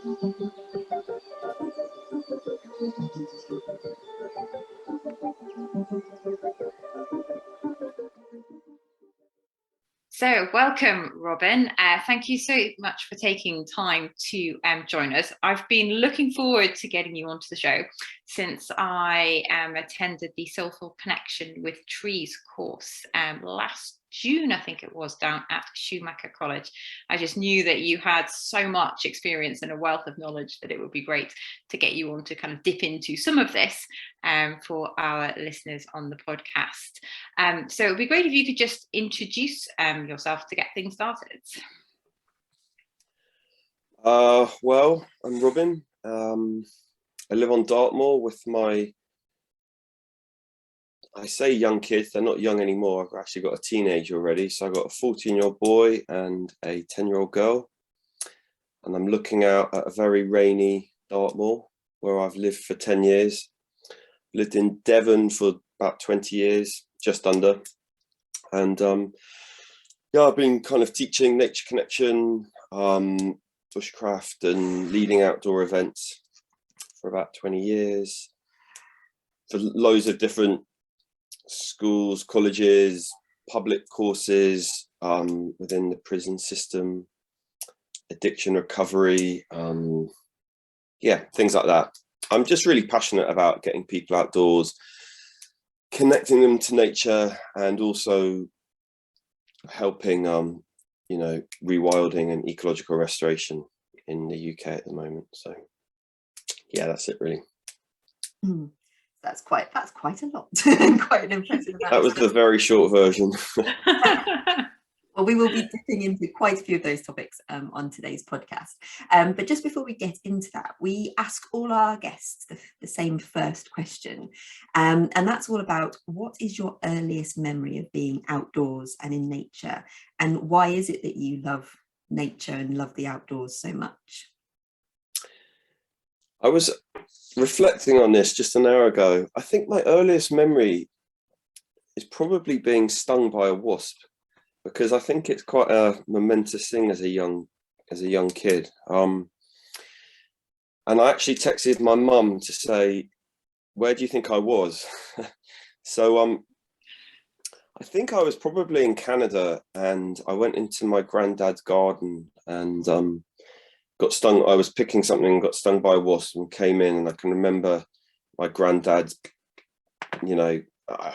So welcome, Robin. Thank you so much for taking time to join us. I've been looking forward to getting you onto the show since I attended the Soulful Connection with Trees course last June, I think it was, down at Schumacher College. I just knew that you had so much experience and a wealth of knowledge that it would be great to get you on to kind of dip into some of this for our listeners on the podcast. So it would be great if you could just introduce yourself to get things started. Well, I'm Robin. I live on Dartmoor with I say young kids, they're not young anymore. I've actually got a teenager already. So I've got a 14-year-old boy and a 10-year-old girl. And I'm looking out at a very rainy Dartmoor, where I've lived for 10 years. Lived in Devon for about 20 years, just under. And yeah, I've been kind of teaching nature connection, bushcraft and leading outdoor events for about 20 years. For loads of different schools, colleges, public courses within the prison system, addiction recovery, yeah, things like that. I'm just really passionate about getting people outdoors, connecting them to nature, and also helping, you know, rewilding and ecological restoration in the UK at the moment. So yeah, that's it really. That's quite a lot. Quite an impressive amount. That was the very short version. Well, we will be dipping into quite a few of those topics on today's podcast. But just before we get into that, we ask all our guests the same first question. And that's all about, what is your earliest memory of being outdoors and in nature? And why is it that you love nature and love the outdoors so much? I was reflecting on this just an hour ago. I think my earliest memory is probably being stung by a wasp, because I think it's quite a momentous thing as a young kid. And I actually texted my mum to say, where do you think I was? So I think I was probably in Canada, and I went into my granddad's garden and got stung. I was picking something, got stung by a wasp, and came in, and I can remember my granddad, you know,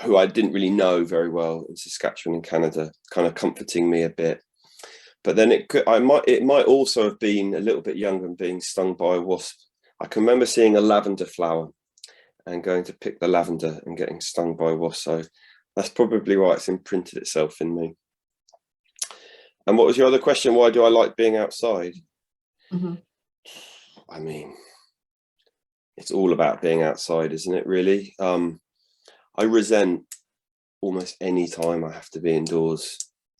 who I didn't really know very well in Saskatchewan in Canada, kind of comforting me a bit. But then it might also have been a little bit younger and being stung by a wasp. I can remember seeing a lavender flower and going to pick the lavender and getting stung by a wasp. So that's probably why it's imprinted itself in me. And what was your other question? Why do I like being outside? Mm-hmm. I mean, it's all about being outside, isn't it, really? I resent almost any time I have to be indoors.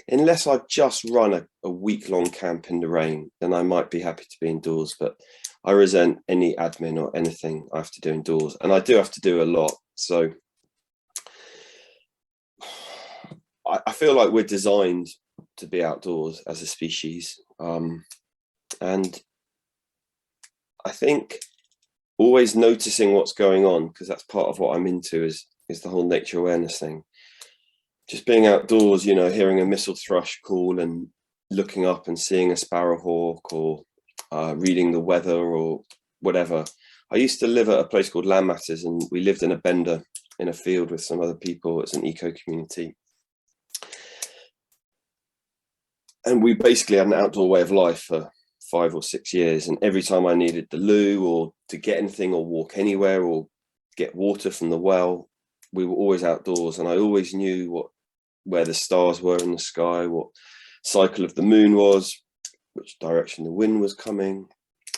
Unless I've just run a week-long camp in the rain, then I might be happy to be indoors. But I resent any admin or anything I have to do indoors. And I do have to do a lot. So I feel like we're designed to be outdoors as a species. And I think always noticing what's going on, because that's part of what I'm into, is the whole nature awareness thing. Just being outdoors, you know, hearing a missel thrush call and looking up and seeing a sparrowhawk, or reading the weather or whatever. I used to live at a place called Landmatters, and we lived in a bender in a field with some other people. It's an eco community. And we basically had an outdoor way of life for 5 or 6 years. And every time I needed the loo or to get anything or walk anywhere or get water from the well, we were always outdoors. And I always knew where the stars were in the sky, what cycle of the moon was, which direction the wind was coming.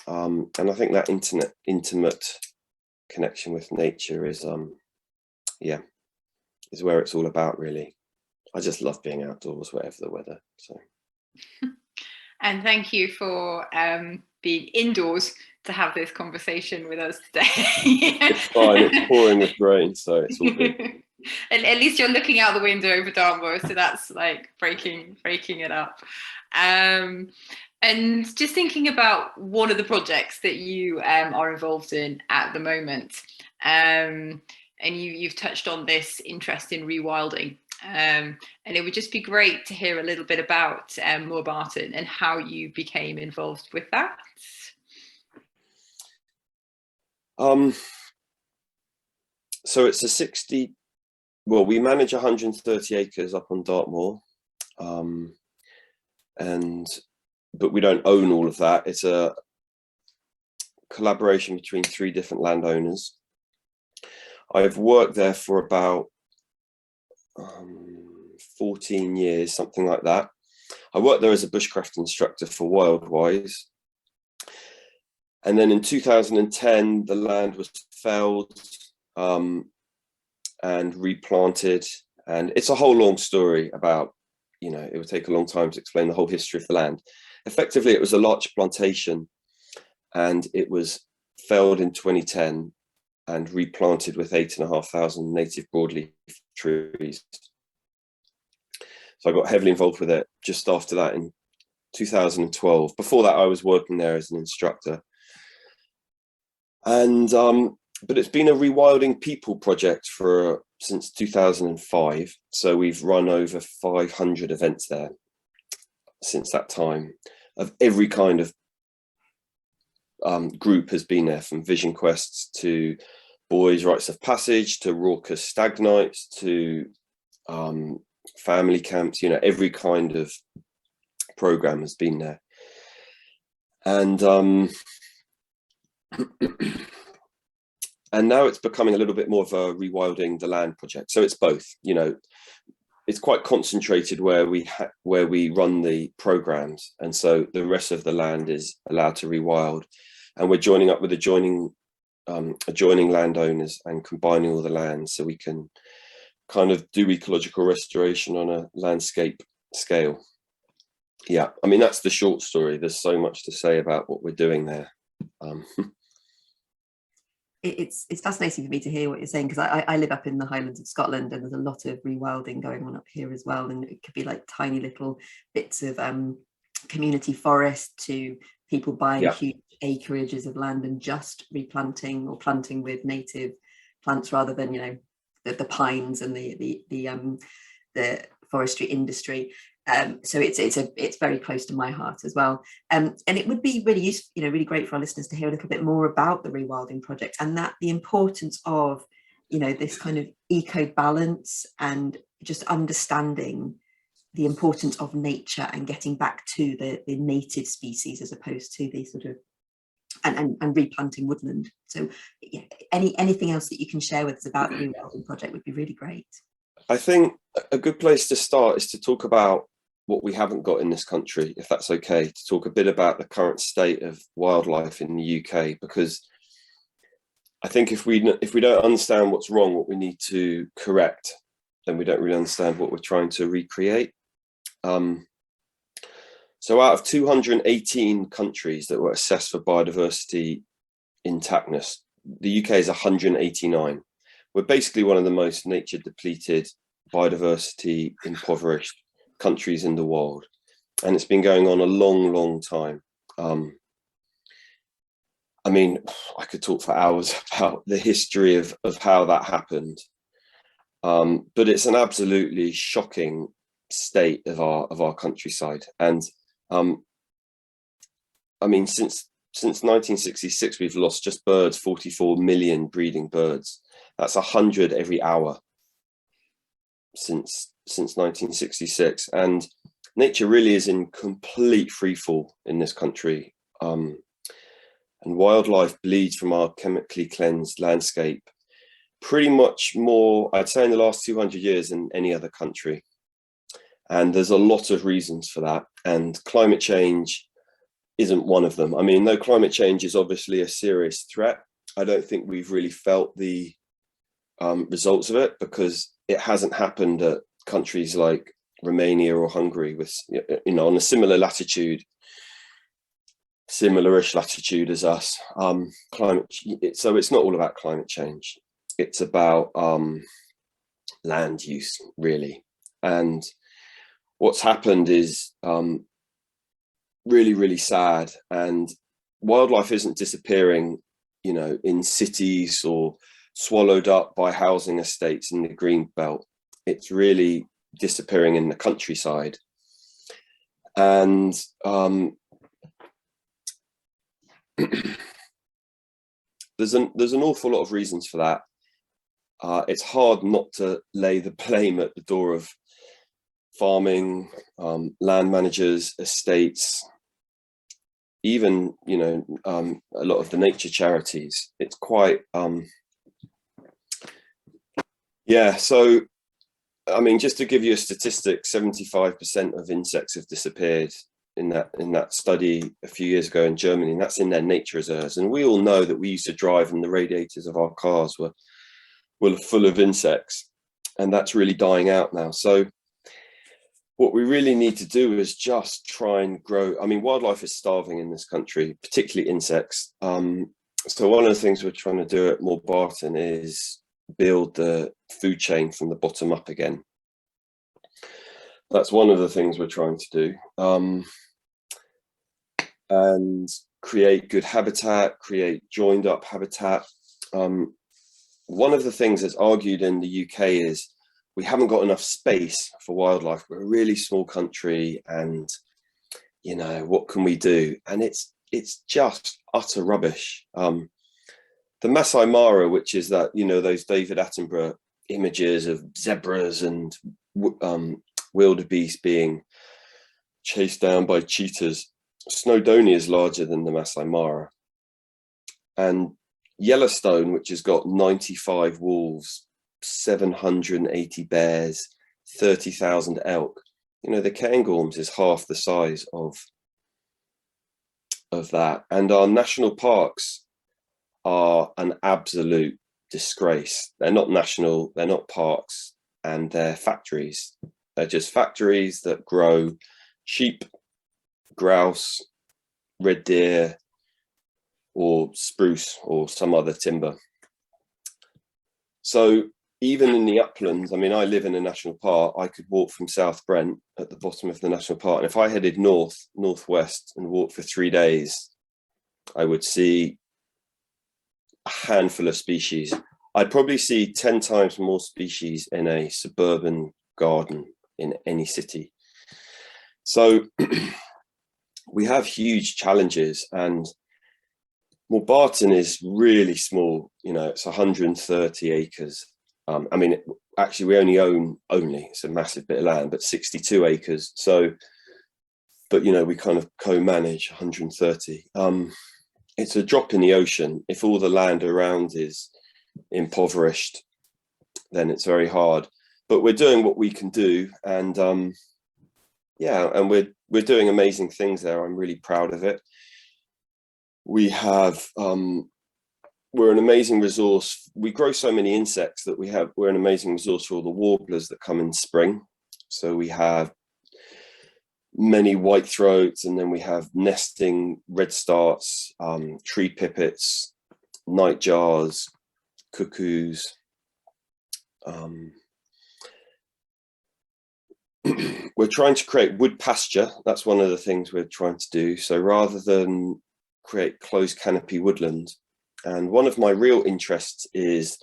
And I think that intimate connection with nature is where it's all about, really. I just love being outdoors, whatever the weather. So. And thank you for being indoors to have this conversation with us today. It's fine, it's pouring with rain, so it's all good. And at least you're looking out the window over Dartmoor, so that's like breaking it up. And just thinking about one of the projects that you are involved in at the moment, and you've touched on this interest in rewilding, and it would just be great to hear a little bit about Moor Barton and how you became involved with that. So it's a we manage 130 acres up on Dartmoor, but we don't own all of that. It's a collaboration between 3 different landowners. I've worked there for about 14 years, something like that. I worked there as a bushcraft instructor for WildWise. And then in 2010, the land was felled and replanted. And it's a whole long story about, it would take a long time to explain the whole history of the land. Effectively, it was a larch plantation, and it was felled in 2010 and replanted with 8,500 native broadleaf trees. So I got heavily involved with it just after that in 2012. Before that, I was working there as an instructor. And but it's been a rewilding people project since 2005. So we've run over 500 events there since that time, of every kind of group has been there, from vision quests to boys' rites of passage to raucous stag nights to family camps. Every kind of program has been there. And and now it's becoming a little bit more of a rewilding the land project. So it's both. It's quite concentrated where we run the programs, and so the rest of the land is allowed to rewild, and we're joining up with adjoining landowners and combining all the land so we can kind of do ecological restoration on a landscape scale. Yeah, I mean, that's the short story. There's so much to say about what we're doing there. It's fascinating for me to hear what you're saying, because I live up in the Highlands of Scotland, and there's a lot of rewilding going on up here as well, and it could be like tiny little bits of community forest to people buying huge acreages of land and just replanting or planting with native plants rather than the pines and the forestry industry. So it's very close to my heart as well, and it would be really useful, really great for our listeners to hear a little bit more about the rewilding project, and that the importance of this kind of eco balance, and just understanding the importance of nature and getting back to the native species as opposed to the sort of and replanting woodland. So yeah, anything else that you can share with us about the rewilding project would be really great. I think a good place to start is to talk about what we haven't got in this country, if that's okay, to talk a bit about the current state of wildlife in the UK, because I think if we don't understand what's wrong, what we need to correct, then we don't really understand what we're trying to recreate. So out of 218 countries that were assessed for biodiversity intactness, the UK is 189. We're basically one of the most nature depleted, biodiversity impoverished countries in the world, and it's been going on a long time. I mean, I could talk for hours about the history of how that happened, but it's an absolutely shocking state of our countryside. And I mean, since 1966 we've lost just birds 44 million breeding birds. That's 100 every hour since 1966, and nature really is in complete freefall in this country, and wildlife bleeds from our chemically cleansed landscape pretty much more, I'd say, in the last 200 years than any other country. And there's a lot of reasons for that, and climate change isn't one of them. I mean, though climate change is obviously a serious threat, I don't think we've really felt the results of it, because it hasn't happened at countries like Romania or Hungary with, on a similarish latitude as us. So it's not all about climate change. It's about land use, really. And what's happened is really, really sad. And wildlife isn't disappearing, you know, in cities or swallowed up by housing estates in the green belt. It's really disappearing in the countryside. And there's an awful lot of reasons for that. It's hard not to lay the blame at the door of farming, land managers, estates, even, you know, a lot of the nature charities. It's quite, yeah. So, I mean, just to give you a statistic, 75% of insects have disappeared in that study a few years ago in Germany, and that's in their nature reserves. And we all know that we used to drive and the radiators of our cars were full of insects, and that's really dying out now. So what we really need to do is just try and grow. I mean, wildlife is starving in this country, particularly insects. So one of the things we're trying to do at Moor Barton is build the food chain from the bottom up again. That's one of the things we're trying to do. And create good habitat, create joined up habitat. One of the things that's argued in the UK is we haven't got enough space for wildlife. We're a really small country, and, you know, what can we do? And it's just utter rubbish. The Masai Mara, which is that, you know, those David Attenborough images of zebras and wildebeest being chased down by cheetahs. Snowdonia is larger than the Masai Mara. And Yellowstone, which has got 95 wolves, 780 bears, 30,000 elk. You know, the Cairngorms is half the size of that. And our national parks are an absolute disgrace. They're not national, they're not parks, and they're factories. They're just factories that grow sheep, grouse, red deer, or spruce, or some other timber. So even in the uplands, I mean, I live in a national park. I could walk from South Brent at the bottom of the national park, and if I headed northwest and walked for 3 days, I would see a handful of species. I'd probably see 10 times more species in a suburban garden in any city. So we have huge challenges, and Moor Barton is really small. You know, it's 130 acres. I mean, actually, we only, it's a massive bit of land, but 62 acres. So, but, you know, we kind of co-manage 130. It's a drop in the ocean. If all the land around is impoverished, then it's very hard. But we're doing what we can do, and yeah, and we're doing amazing things there. I'm really proud of it. We have we're an amazing resource. We grow so many insects that we're an amazing resource for all the warblers that come in spring. So we have many whitethroats, and then we have nesting redstarts, tree pipits, nightjars, cuckoos. We're trying to create wood pasture. That's one of the things we're trying to do. So rather than create closed canopy woodland, and one of my real interests is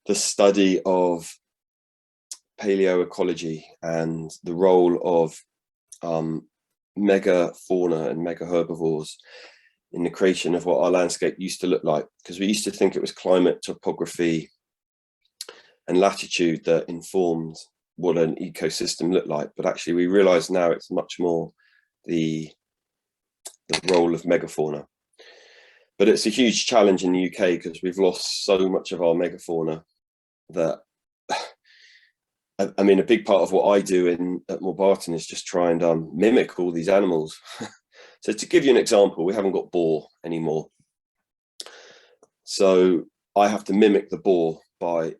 the study of paleo ecology and the role of mega fauna and mega herbivores in the creation of what our landscape used to look like, because we used to think it was climate, topography and latitude that informed what an ecosystem looked like, but actually we realize now it's much more the role of megafauna. But it's a huge challenge in the UK because we've lost so much of our megafauna that, I mean, a big part of what I do at Moor Barton is just try and mimic all these animals. So to give you an example, we haven't got boar anymore. So I have to mimic the boar by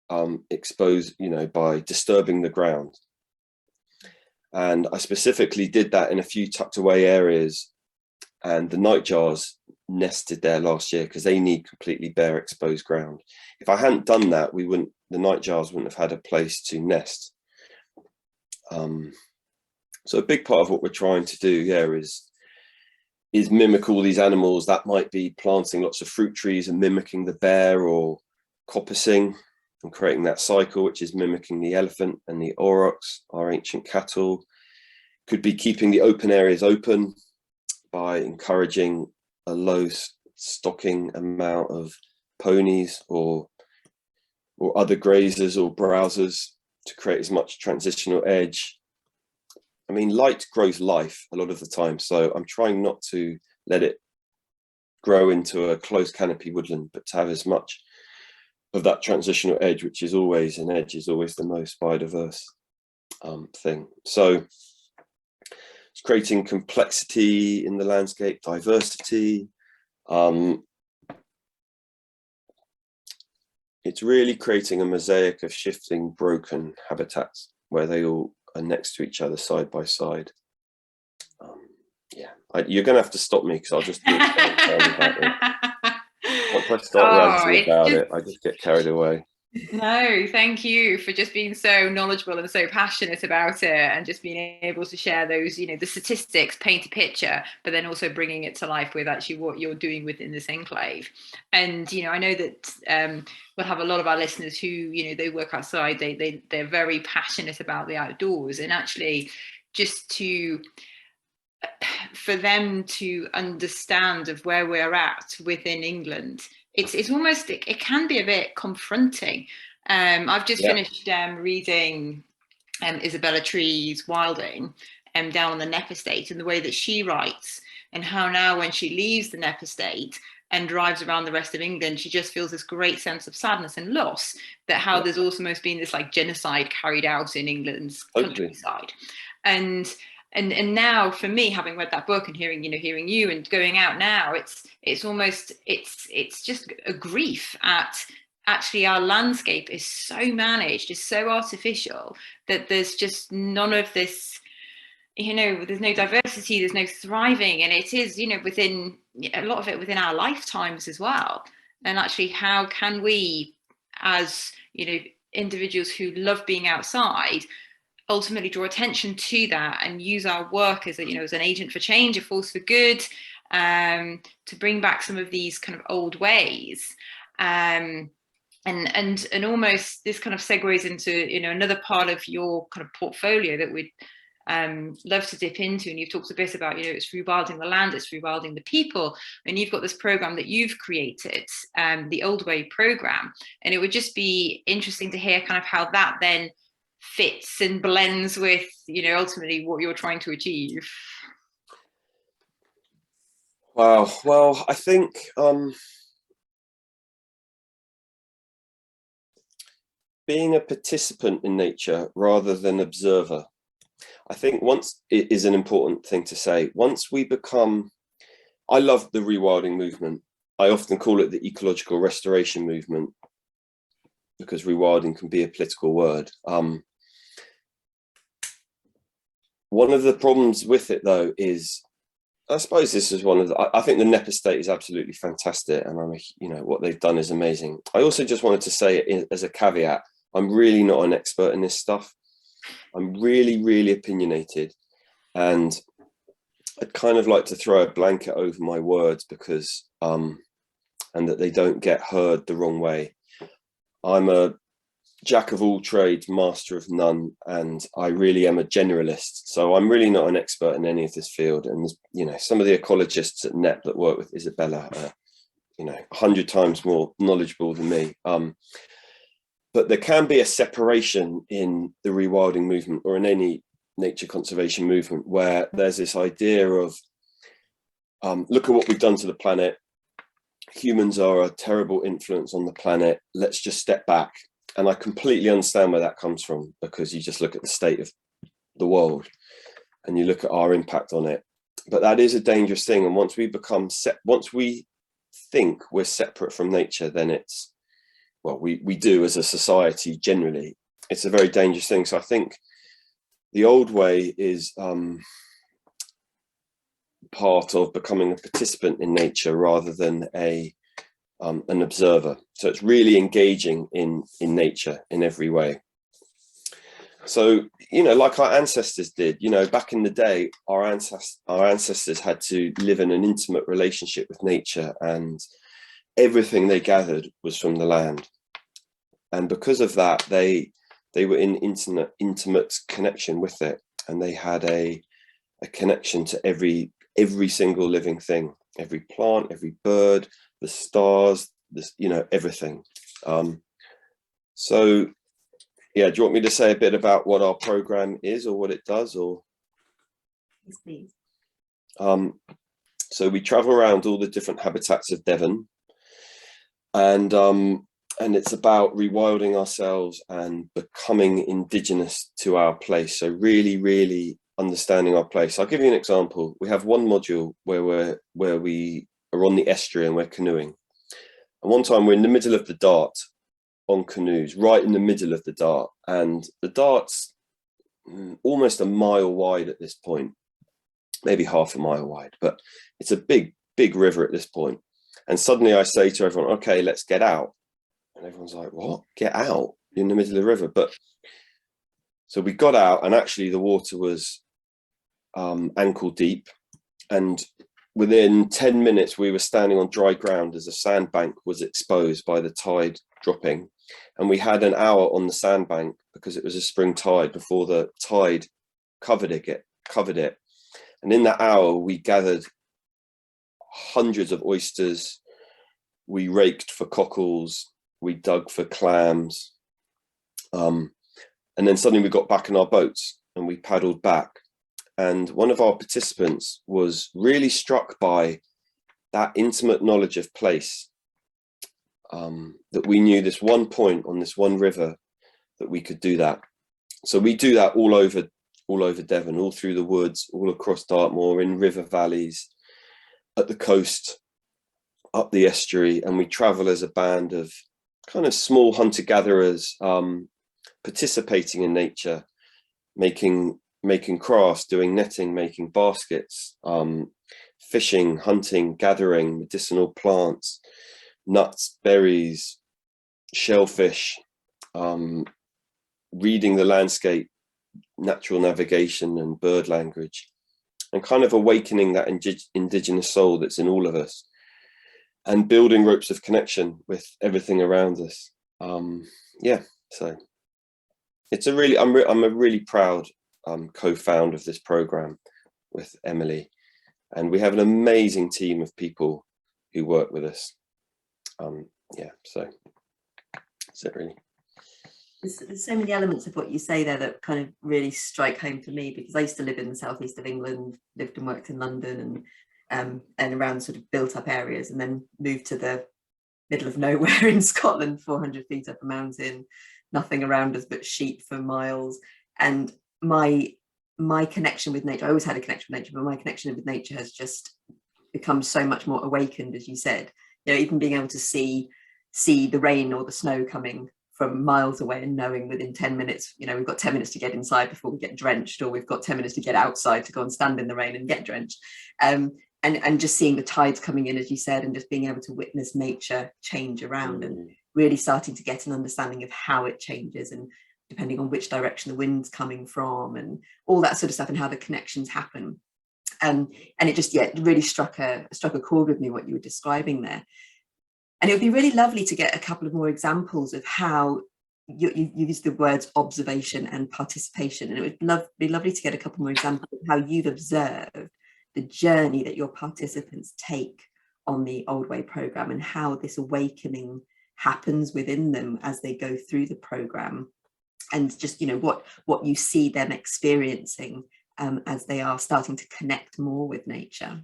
by disturbing the ground. And I specifically did that in a few tucked away areas, and the nightjars nested there last year because they need completely bare exposed ground. If I hadn't done that, the nightjars wouldn't have had a place to nest. So a big part of what we're trying to do here is is mimic all these animals. That might be planting lots of fruit trees and mimicking the bear, or coppicing and creating that cycle, which is mimicking the elephant and the aurochs, our ancient cattle. Could be keeping the open areas open by encouraging a low stocking amount of ponies or other grazers or browsers to create as much transitional edge. I mean, light grows life a lot of the time, so I'm trying not to let it grow into a closed canopy woodland, but to have as much of that transitional edge, which is always, an edge is always the most biodiverse thing. So it's creating complexity in the landscape, diversity. It's really creating a mosaic of shifting, broken habitats where they all are next to each other, side by side. Yeah, you're going to have to stop me because I'll just talk about it. Once I start ranting about it, I just get carried away. No, thank you for just being so knowledgeable and so passionate about it, and just being able to share those, you know, the statistics, paint a picture, but then also bringing it to life with actually what you're doing within this enclave. And, you know, I know that we'll have a lot of our listeners who, you know, they work outside, they're very passionate about the outdoors, and actually just for them to understand of where we're at within England, it's almost, it can be a bit confronting. I've just finished reading Isabella Tree's Wilding down on the Knepp estate, and the way that she writes, and how now when she leaves the Knepp estate and drives around the rest of England, she just feels this great sense of sadness and loss, that how there's almost been this like genocide carried out in England's countryside. And now for me, having read that book and hearing you and going out now, it's almost, it's just a grief at actually our landscape is so managed, is so artificial, that there's just none of this, you know, there's no diversity, there's no thriving, and it is, you know, within a lot of it within our lifetimes as well. And actually, how can we, as, you know, individuals who love being outside, ultimately draw attention to that and use our work as a, you know, as an agent for change, a force for good, to bring back some of these kind of old ways. And almost this kind of segues into, you know, another part of your kind of portfolio that we'd love to dip into. And you've talked a bit about, you know, it's rewilding the land, it's rewilding the people, and you've got this program that you've created, the Old Way program, and it would just be interesting to hear kind of how that then fits and blends with, you know, ultimately what you're trying to achieve. Wow. Well, I think being a participant in nature rather than observer, I think once it is an important thing to say. Once we become, I love the rewilding movement. I often call it the ecological restoration movement, because rewilding can be a political word. One of the problems with it, though, is, I suppose this is one of the, I think the Knepp estate is absolutely fantastic, and you know, what they've done is amazing. I also just wanted to say, as a caveat, I'm really not an expert in this stuff. I'm really, really opinionated, and I'd kind of like to throw a blanket over my words, because, and that they don't get heard the wrong way. I'm a jack of all trades, master of none, and I really am a generalist. So I'm really not an expert in any of this field. And, you know, some of the ecologists at Knepp that work with Isabella are, you know, 100 times more knowledgeable than me. But there can be a separation in the rewilding movement, or in any nature conservation movement, where there's this idea of, look at what we've done to the planet. Humans are a terrible influence on the planet. Let's just step back. And I completely understand where that comes from, because you just look at the state of the world and you look at our impact on it. But that is a dangerous thing. And once we become once we think we're separate from nature, then it's, well, we do as a society generally. It's a very dangerous thing. So I think the Old Way is part of becoming a participant in nature rather than an observer. So it's really engaging in nature in every way. So, you know, like our ancestors did, you know, back in the day, our ancestors had to live in an intimate relationship with nature, and everything they gathered was from the land. And because of that, they were in intimate connection with it, and they had a connection to every single living thing, every plant, every bird, the stars, this, you know, everything. So yeah, do you want me to say a bit about what our program is or what it does? Or Yes, please. So we travel around all the different habitats of Devon, and it's about rewilding ourselves and becoming indigenous to our place. So really understanding our place. I'll give you an example. We have one module where we are on the estuary and we're canoeing. And one time we're in the middle of the Dart on canoes, right in the middle of the Dart, and the Dart's almost a mile wide at this point, maybe half a mile wide, but it's a big river at this point. And suddenly I say to everyone, okay, let's get out. And everyone's like, what? Get out? You're in the middle of the river. But so we got out, and actually the water was ankle deep, and within 10 minutes we were standing on dry ground as a sandbank was exposed by the tide dropping. And we had an hour on the sandbank because it was a spring tide before the tide covered it. And in that hour, we gathered hundreds of oysters. We raked for cockles. We dug for clams. And then suddenly we got back in our boats and we paddled back. And one of our participants was really struck by that intimate knowledge of place. That we knew this one point on this one river that we could do that. So we do that all over Devon, all through the woods, all across Dartmoor, in river valleys, at the coast, up the estuary, and we travel as a band of kind of small hunter-gatherers, participating in nature, making crafts, doing netting, making baskets, fishing, hunting, gathering medicinal plants, nuts, berries, shellfish, reading the landscape, natural navigation and bird language, and kind of awakening that indigenous soul that's in all of us, and building ropes of connection with everything around us. Yeah, so it's a really, I'm a really proud co-founder of this program with Emily, and we have an amazing team of people who work with us. Yeah, so that's it really. There's so many elements of what you say there that kind of really strike home for me, because I used to live in the southeast of England, lived and worked in London and around sort of built up areas, and then moved to the middle of nowhere in Scotland, 400 feet up a mountain, nothing around us but sheep for miles. And my connection with nature, I always had a connection with nature, but my connection with nature has just become so much more awakened, as you said. You know, even being able to see the rain or the snow coming from miles away and knowing within 10 minutes, you know, we've got 10 minutes to get inside before we get drenched, or we've got 10 minutes to get outside to go and stand in the rain and get drenched. And just seeing the tides coming in, as you said, and just being able to witness nature change around and really starting to get an understanding of how it changes, and depending on which direction the wind's coming from and all that sort of stuff, and how the connections happen. And it just, yeah, it really struck a chord with me, what you were describing there. And it would be really lovely to get a couple of more examples of how you use the words observation and participation. And it would be lovely to get a couple more examples of how you've observed the journey that your participants take on the Old Way programme, and how this awakening happens within them as they go through the programme, and just, you know, what you see them experiencing as they are starting to connect more with nature.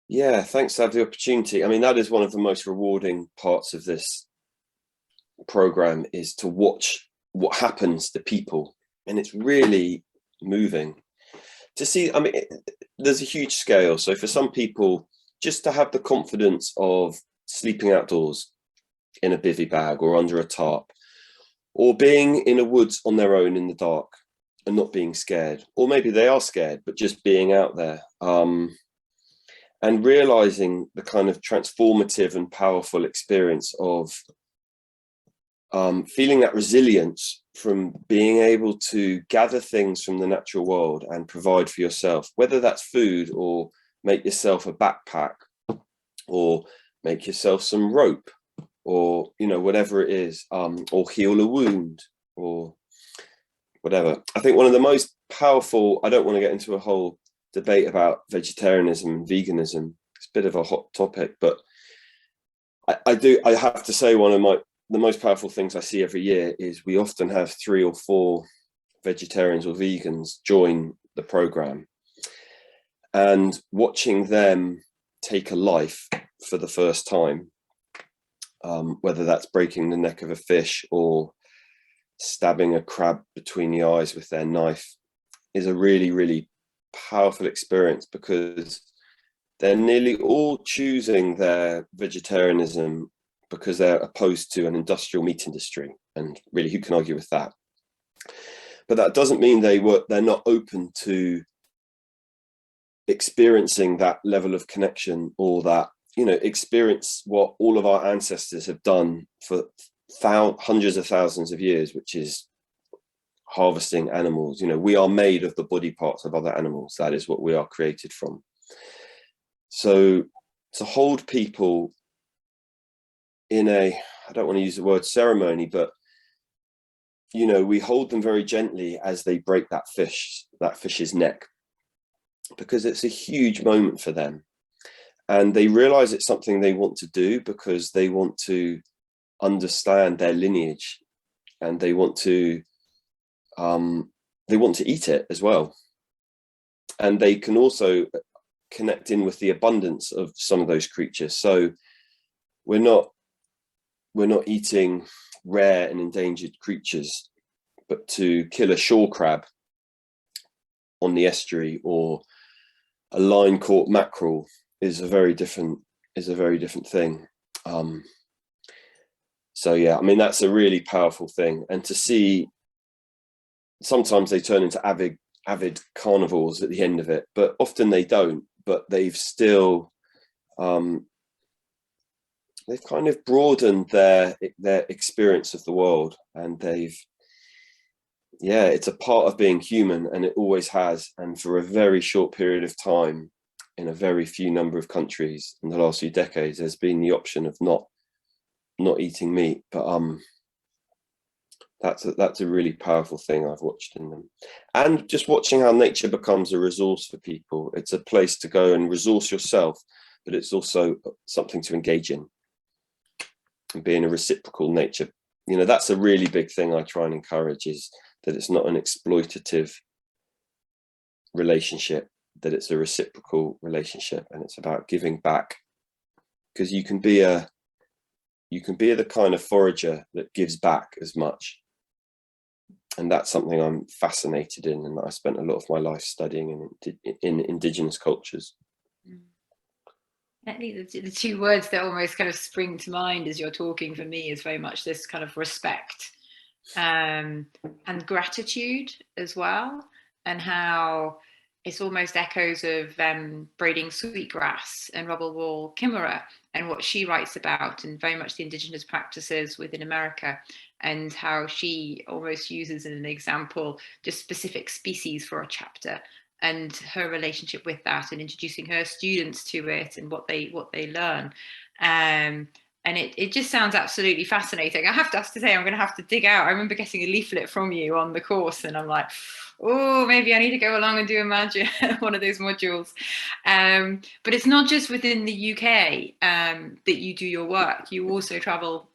Yeah, thanks for the opportunity. I mean, that is one of the most rewarding parts of this program, is to watch what happens to people. And it's really moving to see. I mean, there's a huge scale. So for some people, just to have the confidence of sleeping outdoors in a bivvy bag or under a tarp, or being in a woods on their own in the dark and not being scared, or maybe they are scared, but just being out there, and realizing the kind of transformative and powerful experience of feeling that resilience from being able to gather things from the natural world and provide for yourself, whether that's food or make yourself a backpack or make yourself some rope or, you know, whatever it is, or heal a wound or whatever. I think one of the most powerful, I don't want to get into a whole debate about vegetarianism and veganism. It's a bit of a hot topic, but I have to say one of the most powerful things I see every year is we often have 3 or 4 vegetarians or vegans join the program, and watching them take a life for the first time, whether that's breaking the neck of a fish or stabbing a crab between the eyes with their knife, is a really, really powerful experience, because they're nearly all choosing their vegetarianism because they're opposed to an industrial meat industry, and really, who can argue with that? But that doesn't mean they're not open to experiencing that level of connection, or that, you know, experience what all of our ancestors have done for hundreds of thousands of years, which is harvesting animals. You know, we are made of the body parts of other animals. That is what we are created from. So to hold people in I don't want to use the word ceremony, but, you know, we hold them very gently as they break that fish's neck, because it's a huge moment for them, and they realize it's something they want to do because they want to understand their lineage, and they want to eat it as well, and they can also connect in with the abundance of some of those creatures. So we're not eating rare and endangered creatures, but to kill a shore crab on the estuary or a line caught mackerel is a very different thing. So yeah, I mean, that's a really powerful thing. And to see, sometimes they turn into avid carnivores at the end of it, but often they don't. But they've still they've kind of broadened their experience of the world, and it's a part of being human, and it always has. And for a very short period of time, in a very few number of countries in the last few decades, there's been the option of not eating meat. But that's a really powerful thing I've watched in them. And just watching how nature becomes a resource for people. It's a place to go and resource yourself, but it's also something to engage in, and being a reciprocal nature. You know, that's a really big thing I try and encourage, is that it's not an exploitative relationship, that it's a reciprocal relationship, and it's about giving back. Because you can be the kind of forager that gives back as much. And that's something I'm fascinated in, and that I spent a lot of my life studying in indigenous cultures. I think the 2 words that almost kind of spring to mind as you're talking for me is very much this kind of respect and gratitude as well, and how it's almost echoes of braiding sweetgrass and rubble wool kimmerer, and what she writes about, and very much the indigenous practices within America, and how she almost uses an example just specific species for a chapter, and her relationship with that, and introducing her students to it and what they learn. And it just sounds absolutely fascinating. I have to say, I'm going to have to dig out. I remember getting a leaflet from you on the course, and I'm like, oh, maybe I need to go along and do one of those modules. But it's not just within the UK that you do your work. You also travel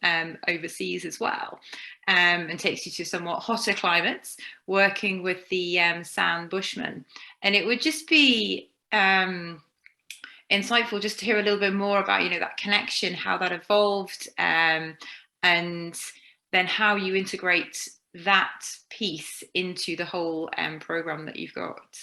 overseas as well, and takes you to somewhat hotter climates, working with the San Bushmen. And it would just be insightful just to hear a little bit more about, you know, that connection, how that evolved, and then how you integrate that piece into the whole program that you've got.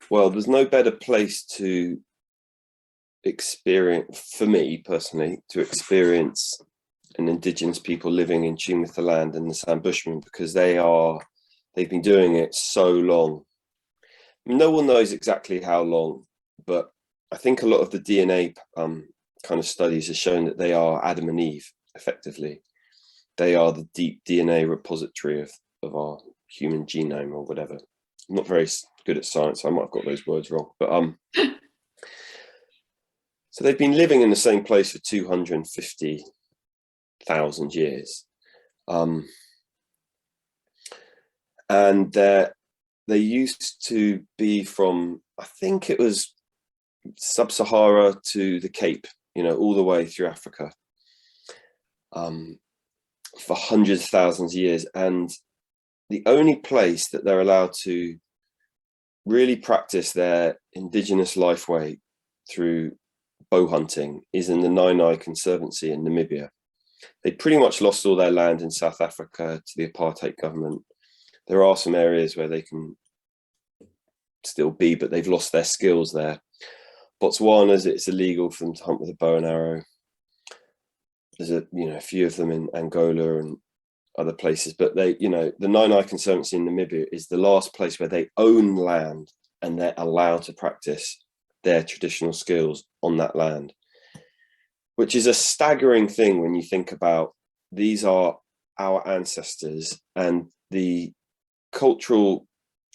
Well, there's no better place to experience, for me personally, to experience an indigenous people living in tune with the land and the San Bushmen, because they've been doing it so long. No one knows exactly how long, but I think a lot of the DNA kind of studies have shown that they are Adam and Eve, effectively. They are the deep DNA repository of our human genome or whatever. I'm not very good at science, so I might have got those words wrong. But so they've been living in the same place for 250,000 years. And they used to be from, I think it was Sub-Sahara to the Cape, you know, all the way through Africa, for hundreds of thousands of years. And the only place that they're allowed to really practice their indigenous life way through bow hunting is in the Nai Conservancy in Namibia. They pretty much lost all their land in South Africa to the apartheid government. There are some areas where they can still be, but they've lost their skills there. Botswana's, it's illegal for them to hunt with a bow and arrow. There's a few of them in Angola and other places, but they, the Nai Conservancy in Namibia is the last place where they own land and they're allowed to practice their traditional skills on that land, which is a staggering thing when you think about these are our ancestors and the cultural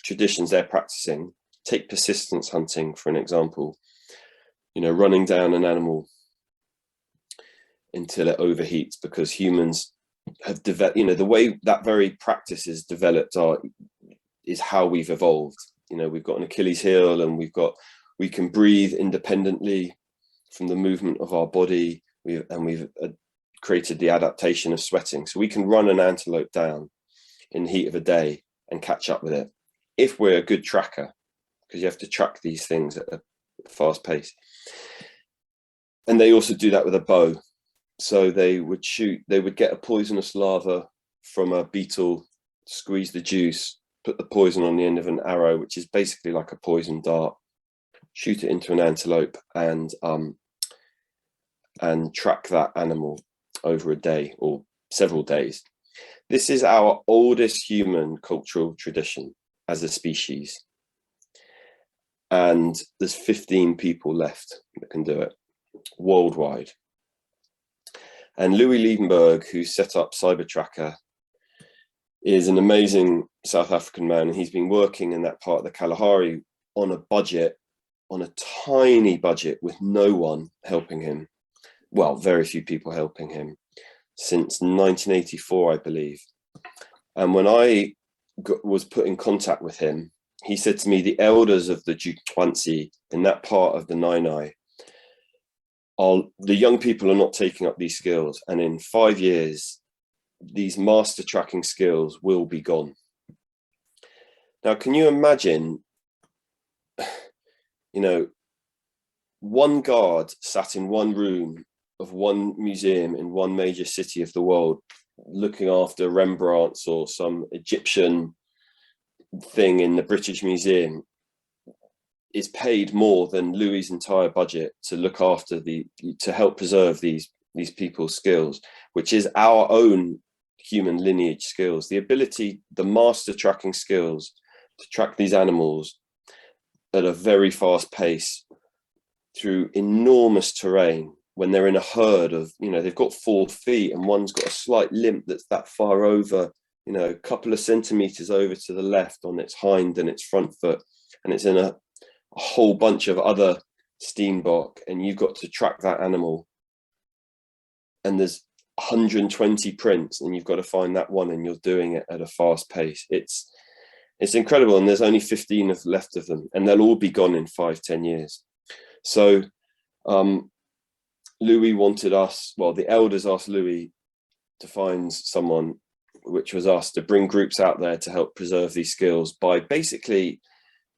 traditions they're practicing. Take persistence hunting for an example, running down an animal until it overheats, because humans have developed, the way that very practice is developed is how we've evolved. We've got an Achilles heel, and we can breathe independently from the movement of our body. We've created the adaptation of sweating, so we can run an antelope down in the heat of a day and catch up with it if we're a good tracker, because you have to track these things at a fast pace. And they also do that with a bow. So they would get a poisonous larva from a beetle, squeeze the juice, put the poison on the end of an arrow, which is basically like a poison dart, shoot it into an antelope, and track that animal over a day or several days. This is our oldest human cultural tradition as a species. And there's 15 people left that can do it worldwide. And Louis Liebenberg, who set up Cybertracker, is an amazing South African man. And he's been working in that part of the Kalahari on a tiny budget, with no one helping him. Well, very few people helping him, since 1984, I believe. And when I was put in contact with him, he said to me, the elders of the Jutwansi in that part of the Nai, the young people are not taking up these skills. And in 5 years, these master tracking skills will be gone. Now, can you imagine, one guard sat in one room of one museum in one major city of the world, looking after Rembrandt's or some Egyptian thing in the British Museum, is paid more than Louis's entire budget to look after to help preserve these people's skills, which is our own human lineage skills, the master tracking skills to track these animals at a very fast pace through enormous terrain. When they're in a herd of, they've got 4 feet and one's got a slight limp that's that far over, a couple of centimeters over to the left on its hind and its front foot, and it's in a whole bunch of other steenbok, and you've got to track that animal. And there's 120 prints, and you've got to find that one, and you're doing it at a fast pace. It's incredible, and there's only 15 left of them, and they'll all be gone in 5-10 years. So Louis the elders asked Louis to find someone, which was us, to bring groups out there to help preserve these skills by basically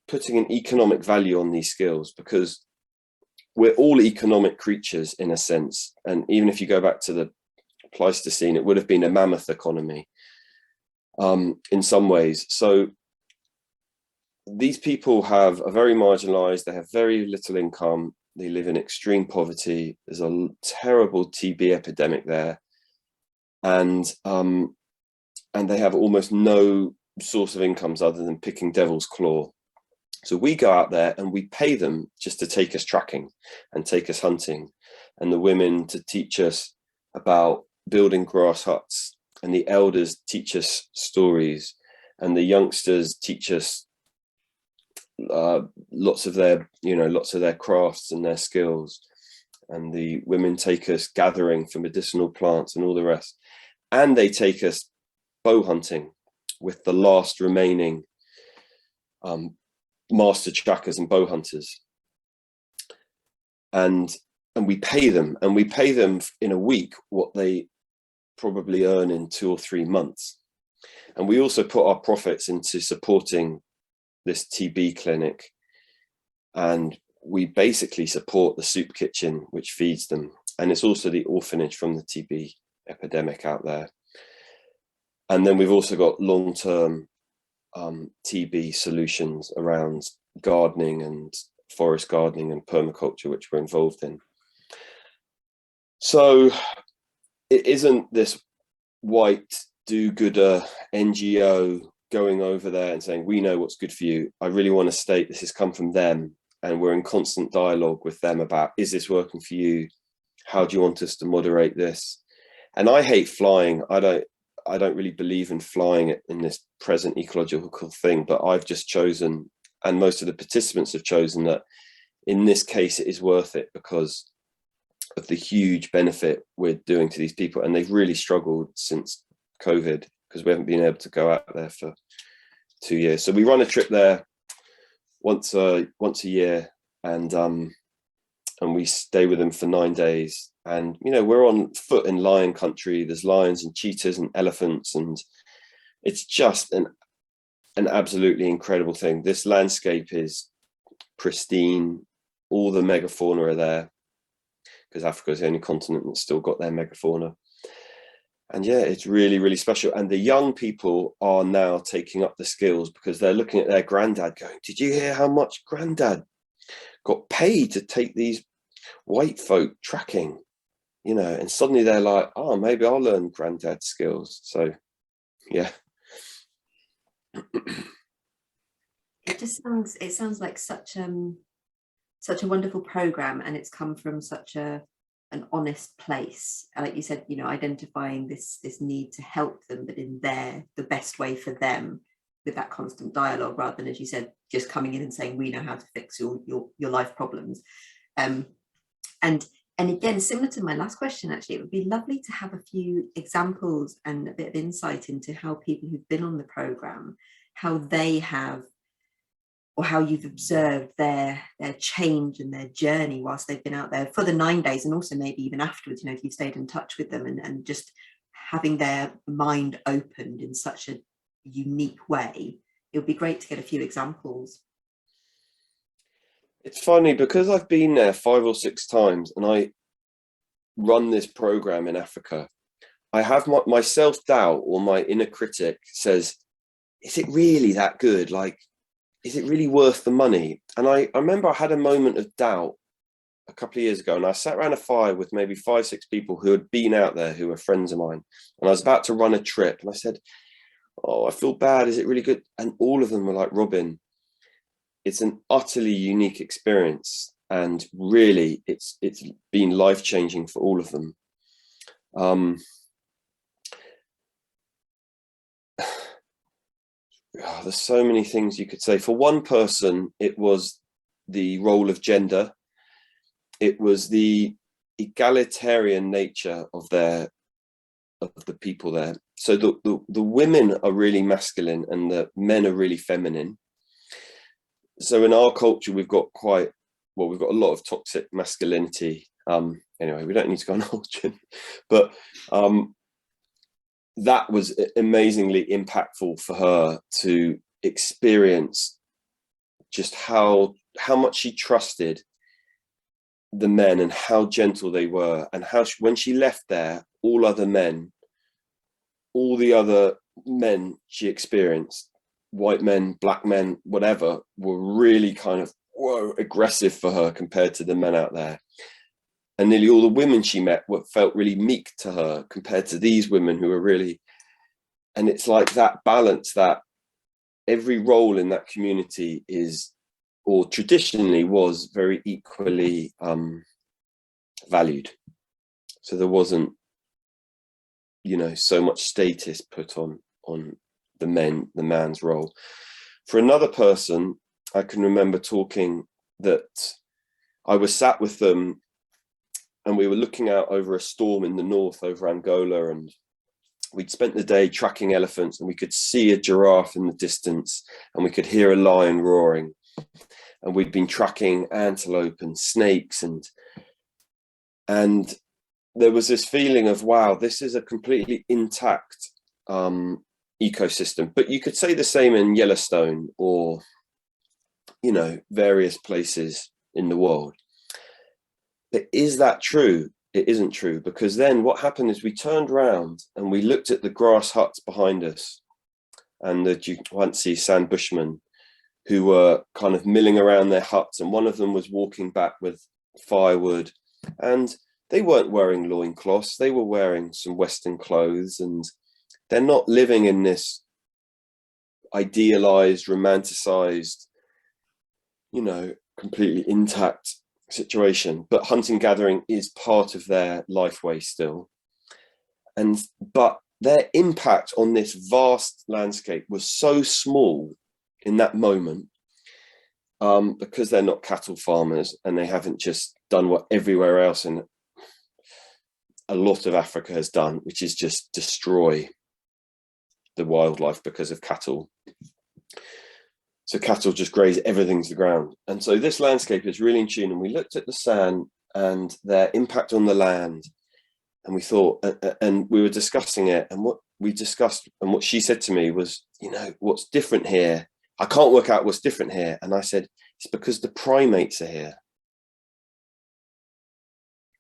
putting an economic value on these skills, because we're all economic creatures in a sense. And even if you go back to the Pleistocene, it would have been a mammoth economy in some ways. So these people are very marginalized. They have very little income. They live in extreme poverty. There's a terrible TB epidemic there. And they have almost no source of incomes other than picking devil's claw. So we go out there and we pay them just to take us tracking and take us hunting, and the women to teach us about building grass huts, and the elders teach us stories, and the youngsters teach us lots of their crafts and their skills, and the women take us gathering for medicinal plants and all the rest, and they take us bow hunting with the last remaining master trackers and bow hunters, and we pay them, in a week what they probably earn in 2 or 3 months. And we also put our profits into supporting this TB clinic, and we basically support the soup kitchen which feeds them, and it's also the orphanage from the TB epidemic out there. And then we've also got long-term TB solutions around gardening and forest gardening and permaculture, which we're involved in. So it isn't this white do-gooder NGO going over there and saying, we know what's good for you. I really want to state this has come from them, and we're in constant dialogue with them about, is this working for you? How do you want us to moderate this? And I hate flying. I don't really believe in flying in this present ecological thing, but I've just chosen, and most of the participants have chosen, that in this case it is worth it because of the huge benefit we're doing to these people. And they've really struggled since COVID because we haven't been able to go out there for 2 years. So we run a trip there once a year, and we stay with them for 9 days. And, you know, we're on foot in lion country. There's lions and cheetahs and elephants, and it's just an absolutely incredible thing. This landscape is pristine. All the megafauna are there because Africa is the only continent that's still got their megafauna. And yeah, it's really, really special. And the young people are now taking up the skills because they're looking at their granddad going, did you hear how much granddad got paid to take these white folk tracking? You know, and suddenly they're like, oh, maybe I'll learn granddad skills. So, yeah. It sounds like such a wonderful program, and it's come from such an honest place. Like you said, you know, identifying this need to help them, but in the best way for them, with that constant dialogue, rather than, as you said, just coming in and saying, we know how to fix your life problems. And again, similar to my last question, actually, it would be lovely to have a few examples and a bit of insight into how people who've been on the program, how they have, or how you've observed their change and their journey whilst they've been out there for the 9 days, and also maybe even afterwards, you know, if you've stayed in touch with them and just having their mind opened in such a unique way. It would be great to get a few examples. It's funny because I've been there 5 or 6 times and I run this program in Africa. I have my self-doubt, or my inner critic says, is it really that good? Like, is it really worth the money? And I remember I had a moment of doubt a couple of years ago, and I sat around a fire with maybe 5, 6 people who had been out there, who were friends of mine. And I was about to run a trip and I said, oh, I feel bad. Is it really good? And all of them were like, Robin, it's an utterly unique experience, and really it's been life-changing for all of them. There's so many things you could say. For one person, it was the role of gender. It was the egalitarian nature of the people there. So the women are really masculine and the men are really feminine. So in our culture, we've got a lot of toxic masculinity. Anyway, we don't need to go on a whole gym, but that was amazingly impactful for her to experience just how much she trusted the men and how gentle they were, and how when she left there, all the other men she experienced, white men, black men, whatever, were really kind of aggressive for her compared to the men out there. And nearly all the women she met felt really meek to her compared to these women who were really, and it's like that balance, that every role in that community is or traditionally was, very equally valued. So there wasn't, you know, so much status put on the man's role. For another person, I can remember talking that I was sat with them and we were looking out over a storm in the north over Angola, and we'd spent the day tracking elephants, and we could see a giraffe in the distance and we could hear a lion roaring, and we'd been tracking antelope and snakes, and there was this feeling of, wow, this is a completely intact ecosystem. But you could say the same in Yellowstone or, you know, various places in the world. But is that true? It isn't true, because then what happened is we turned around and we looked at the grass huts behind us and the Juwansi sand bushmen who were kind of milling around their huts, and one of them was walking back with firewood, and they weren't wearing loincloths, they were wearing some Western clothes, and they're not living in this idealized, romanticized, you know, completely intact situation. But hunting gathering is part of their life way still. But their impact on this vast landscape was so small in that moment, because they're not cattle farmers and they haven't just done what everywhere else in a lot of Africa has done, which is just destroy the wildlife because of cattle. So cattle just graze everything to the ground. And so this landscape is really in tune. And we looked at the sand and their impact on the land. And we thought, and we were discussing it. And what we discussed and what she said to me was, you know, what's different here? I can't work out what's different here. And I said, it's because the primates are here.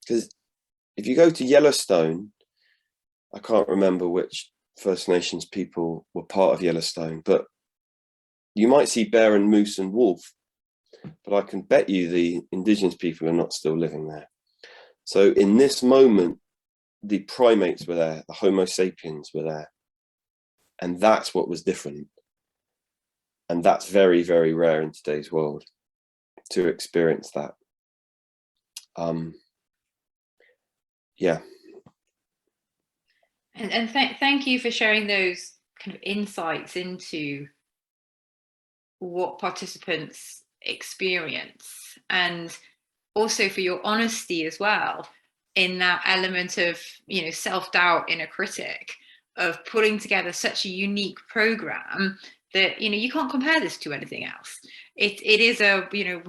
Because if you go to Yellowstone, I can't remember which First Nations people were part of Yellowstone, but you might see bear and moose and wolf, but I can bet you the indigenous people are not still living there. So in this moment, the primates were there, the Homo sapiens were there. And that's what was different. And that's very, very rare in today's world to experience that. Yeah. And thank you for sharing those kind of insights into what participants experience, and also for your honesty as well in that element of, you know, self-doubt in a critic, of putting together such a unique program that, you know, you can't compare this to anything else. It is a, you know,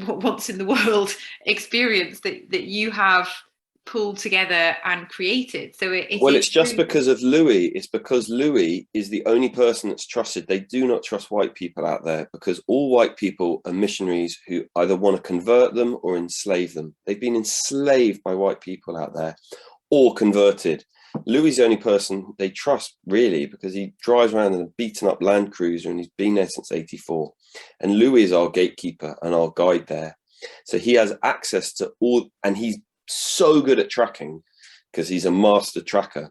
once in the world experience that you have pulled together and created. So it's just because of Louis. It's because Louis is the only person that's trusted. They do not trust white people out there, because all white people are missionaries who either want to convert them or enslave them. They've been enslaved by white people out there or converted. Louis is the only person they trust, really, because he drives around in a beaten up Land Cruiser and he's been there since '84. And Louis is our gatekeeper and our guide there. So he has access to all, and he's so good at tracking, because he's a master tracker,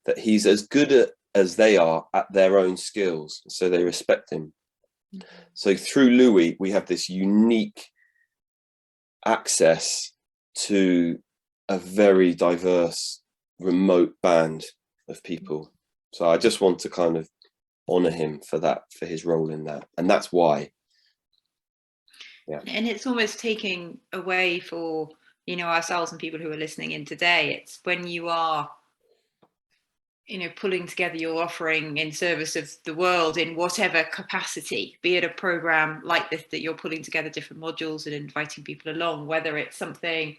that he's as good as they are at their own skills, so they respect him. Mm-hmm. So through Louis we have this unique access to a very diverse remote band of people. So I just want to kind of honor him for that, for his role in that, and that's why. Yeah. And it's almost taking away for, you know, ourselves and people who are listening in today, it's when you are, you know, pulling together your offering in service of the world in whatever capacity, be it a program like this that you're pulling together different modules and inviting people along, whether it's something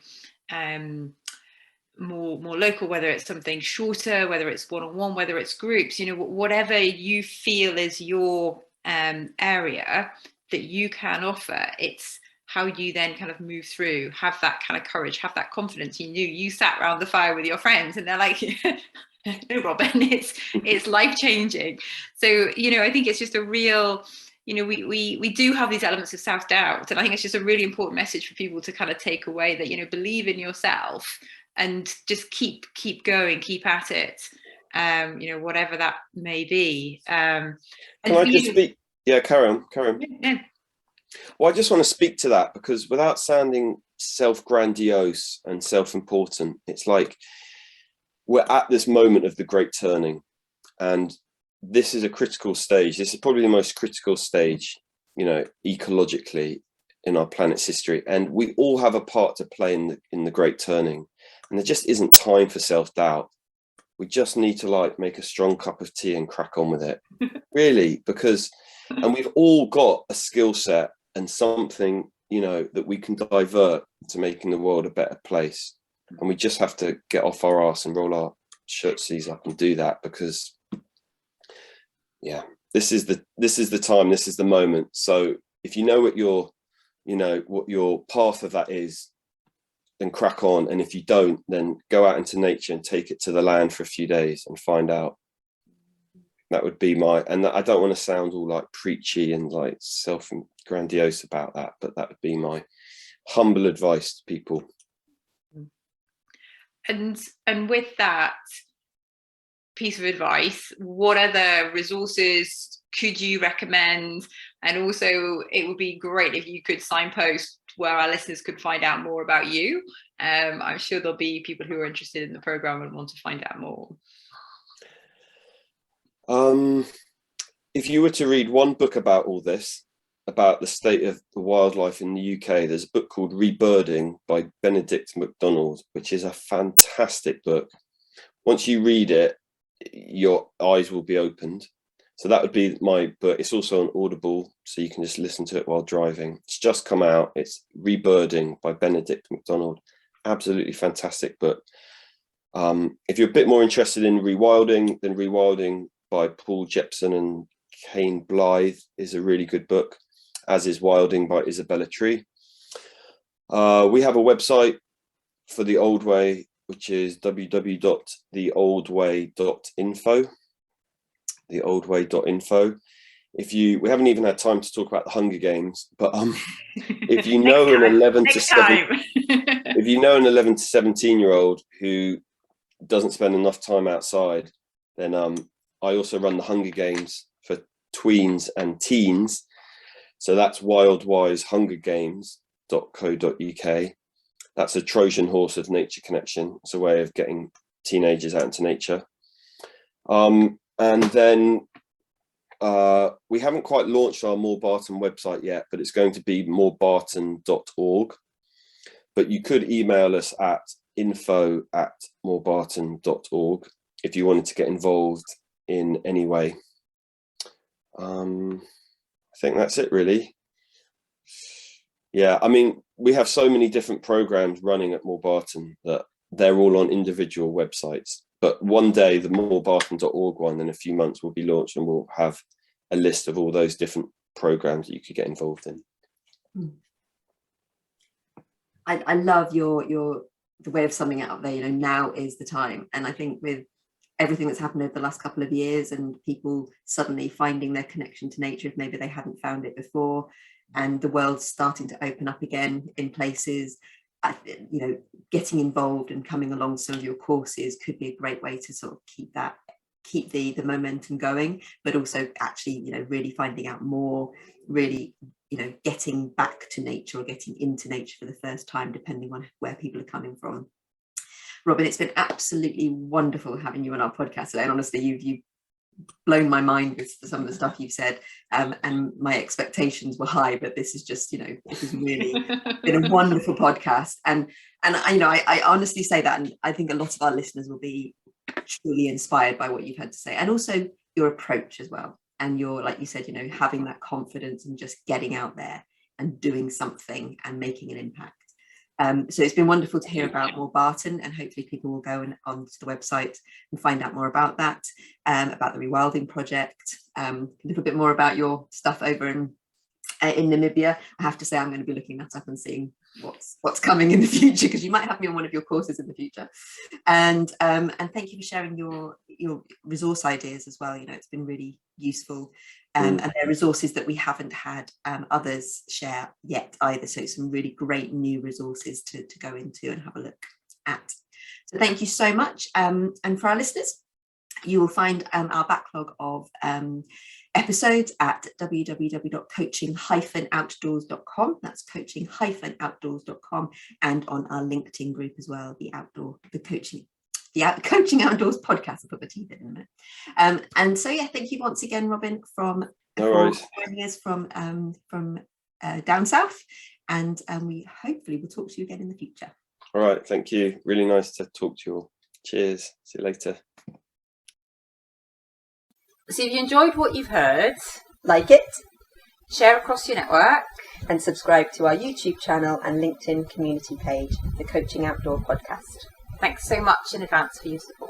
more local, whether it's something shorter, whether it's one-on-one, whether it's groups, you know, whatever you feel is your area that you can offer. It's how you then kind of move through, have that kind of courage, have that confidence. You sat around the fire with your friends and they're like, no, Robin, it's life-changing. So, you know, I think it's just a real, you know, we do have these elements of self-doubt, and I think it's just a really important message for people to kind of take away, that, you know, believe in yourself and just keep going, keep at it, you know, whatever that may be. Can I just speak? Yeah, carry on. Yeah. Well, I just want to speak to that, because without sounding self-grandiose and self-important, it's like we're at this moment of the great turning, and this is a critical stage. This is probably the most critical stage, you know, ecologically in our planet's history, and we all have a part to play in the great turning, and there just isn't time for self-doubt. We just need to like make a strong cup of tea and crack on with it, really, because, and we've all got a skill set and something, you know, that we can divert to making the world a better place, and we just have to get off our arse and roll our shirt sleeves up and do that, because yeah, this is the time, this is the moment. So if you know what your, you know, what your path of that is, then crack on, and if you don't, then go out into nature and take it to the land for a few days and find out. That would be my, and I don't want to sound all like preachy and like self-grandiose about that, but that would be my humble advice to people. And with that piece of advice, what other resources could you recommend? And also, it would be great if you could signpost where our listeners could find out more about you. I'm sure there'll be people who are interested in the program and want to find out more. If you were to read one book about all this, about the state of the wildlife in the UK, there's a book called Rebirding by Benedict MacDonald, which is a fantastic book. Once you read it, your eyes will be opened. So that would be my book. It's also on Audible, so you can just listen to it while driving. It's just come out. It's Rebirding by Benedict MacDonald. Absolutely fantastic book. If you're a bit more interested in rewilding, then Rewilding by Paul Jepson and Kane Blythe is a really good book, as is Wilding by Isabella Tree. We have a website for The Old Way, which is www.theoldway.info. Theoldway.info. We haven't even had time to talk about the Hunger Games, but if you know an 11 to 17-year-old who doesn't spend enough time outside, then I also run the Hunger Games for tweens and teens. So that's WildWise hungergames.co.uk. That's a Trojan horse of nature connection. It's a way of getting teenagers out into nature. And then we haven't quite launched our Moor Barton website yet, but it's going to be moorbarton.org. But you could email us at info@moorbarton.org if you wanted to get involved in any way. I think that's it, really. Yeah, I mean, we have so many different programs running at Moor Barton that they're all on individual websites. But one day, the moorbarton.org one in a few months will be launched, and we'll have a list of all those different programs that you could get involved in. I love the way of summing it up there. You know, now is the time, and I think with everything that's happened over the last couple of years, and people suddenly finding their connection to nature if maybe they hadn't found it before, and the world's starting to open up again in places. You know, getting involved and coming along some of your courses could be a great way to sort of keep the momentum going, but also actually, you know, really finding out more, really, you know, getting back to nature or getting into nature for the first time, depending on where people are coming from. Robin, it's been absolutely wonderful having you on our podcast today, and honestly, you've blown my mind with some of the stuff you've said, and my expectations were high, but this is just, you know, this has really been a wonderful podcast, and I, you know, I honestly say that, and I think a lot of our listeners will be truly inspired by what you've had to say, and also your approach as well, and your, like you said, you know, having that confidence and just getting out there and doing something and making an impact. So it's been wonderful to hear about Moor Barton, and hopefully people will go onto the website and find out more about that, about the rewilding project, a little bit more about your stuff over in Namibia. I have to say, I'm going to be looking that up and seeing what's coming in the future, because you might have me on one of your courses in the future. And thank you for sharing your resource ideas as well. You know, it's been really useful. And they're resources that we haven't had others share yet either. So it's some really great new resources to go into and have a look at. So thank you so much. And for our listeners, you will find our backlog of episodes at www.coaching-outdoors.com. That's coaching-outdoors.com, and on our LinkedIn group as well, the Coaching Outdoors podcast. I'll put my teeth in a minute. And so yeah, thank you once again, Robin, for joining us from down south, and we hopefully will talk to you again in the future. All right, thank you. Really nice to talk to you all. Cheers. See you later. So if you enjoyed what you've heard, Like it, share across your network. and subscribe to our YouTube channel and LinkedIn community page, the Coaching Outdoor Podcast. Thanks so much in advance for your support.